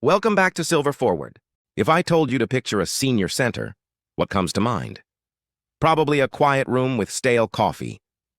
Welcome back to Silver Forward. If I told you to picture a senior center, what comes to mind? Probably a quiet room with stale coffee,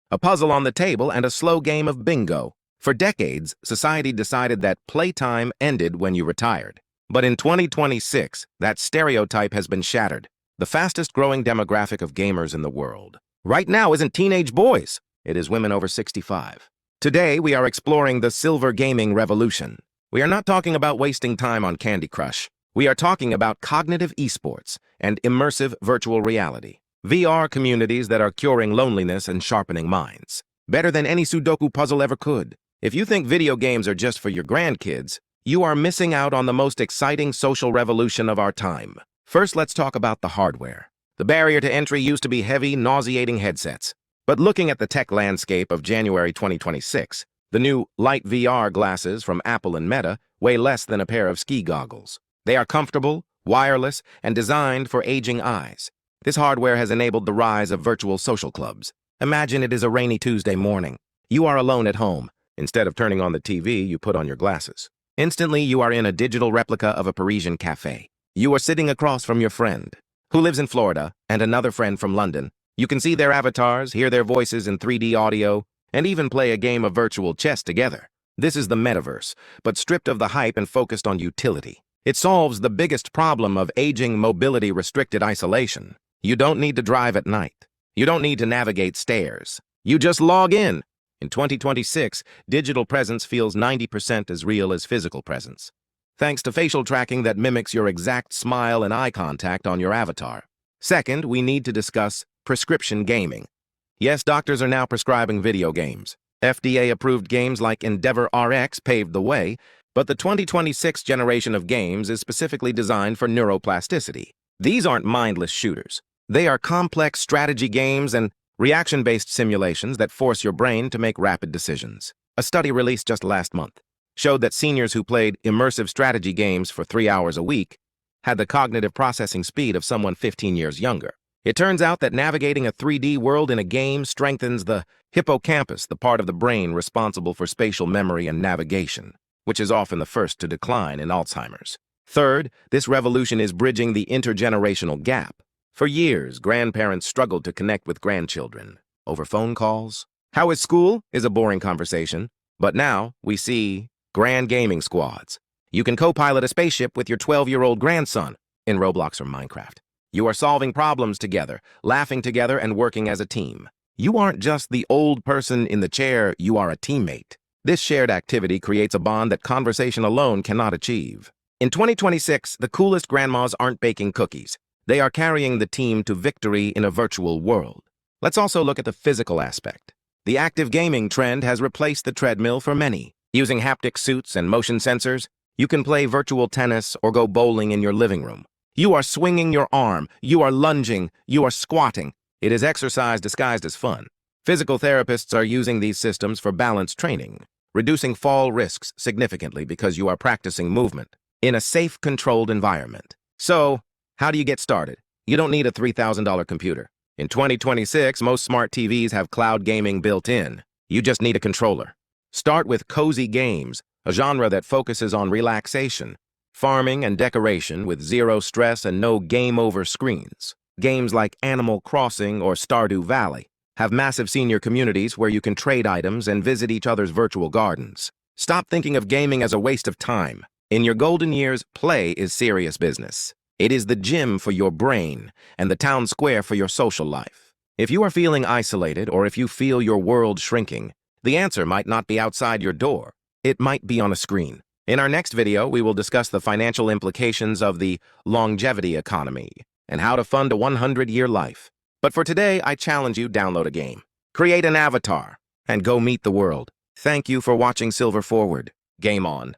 a puzzle on the table, and a slow game of bingo. For decades, society decided that playtime ended when you retired. But in 2026, that stereotype has been shattered. The fastest growing demographic of gamers in the world right now isn't teenage boys, it is women over 65. Today, we are exploring the silver gaming revolution. We are not talking about wasting time on Candy Crush. We are talking about cognitive esports and immersive virtual reality. VR communities that are curing loneliness and sharpening minds. Better than any Sudoku puzzle ever could. If you think video games are just for your grandkids, you are missing out on the most exciting social revolution of our time. First, let's talk about the hardware. The barrier to entry used to be heavy, nauseating headsets. But looking at the tech landscape of January 2026, the new light VR glasses from Apple and Meta weigh less than a pair of ski goggles. They are comfortable, wireless, and designed for aging eyes. This hardware has enabled the rise of virtual social clubs. Imagine it is a rainy Tuesday morning. You are alone at home. Instead of turning on the TV, you put on your glasses. Instantly, you are in a digital replica of a Parisian cafe. You are sitting across from your friend, who lives in Florida, and another friend from London. You can see their avatars, hear their voices in 3D audio, and even play a game of virtual chess together. This is the Metaverse, but stripped of the hype and focused on utility. It solves the biggest problem of aging, mobility-restricted isolation. You don't need to drive at night. You don't need to navigate stairs. You just log in. In 2026, digital presence feels 90% as real as physical presence, thanks to facial tracking that mimics your exact smile and eye contact on your avatar. Second, we need to discuss prescription gaming. Yes, doctors are now prescribing video games. FDA-approved games like Endeavor RX paved the way, but the 2026 generation of games is specifically designed for neuroplasticity. These aren't mindless shooters. They are complex strategy games and reaction-based simulations that force your brain to make rapid decisions. A study released just last month showed that seniors who played immersive strategy games for 3 hours a week had the cognitive processing speed of someone 15 years younger. It turns out that navigating a 3D world in a game strengthens the hippocampus, the part of the brain responsible for spatial memory and navigation, which is often the first to decline in Alzheimer's. Third, this revolution is bridging the intergenerational gap. For years, grandparents struggled to connect with grandchildren over phone calls. How is school? Is a boring conversation. But now, we see grand gaming squads. You can co-pilot a spaceship with your 12-year-old grandson in Roblox or Minecraft. You are solving problems together, laughing together, and working as a team. You aren't just the old person in the chair, you are a teammate. This shared activity creates a bond that conversation alone cannot achieve. In 2026, the coolest grandmas aren't baking cookies. They are carrying the team to victory in a virtual world. Let's also look at the physical aspect. The active gaming trend has replaced the treadmill for many. Using haptic suits and motion sensors, you can play virtual tennis or go bowling in your living room. You are swinging your arm, you are lunging, you are squatting. It is exercise disguised as fun. Physical therapists are using these systems for balance training, reducing fall risks significantly because you are practicing movement in a safe, controlled environment. So, how do you get started? You don't need a $3,000 computer. In 2026, most smart TVs have cloud gaming built in. You just need a controller. Start with cozy games, a genre that focuses on relaxation, farming, and decoration with zero stress and no game-over screens. Games like Animal Crossing or Stardew Valley have massive senior communities where you can trade items and visit each other's virtual gardens. Stop thinking of gaming as a waste of time. In your golden years, play is serious business. It is the gym for your brain and the town square for your social life. If you are feeling isolated or if you feel your world shrinking, the answer might not be outside your door. It might be on a screen. In our next video, we will discuss the financial implications of the longevity economy and how to fund a 100-year life. But for today, I challenge you, download a game, create an avatar, and go meet the world. Thank you for watching Silver Forward. Game on.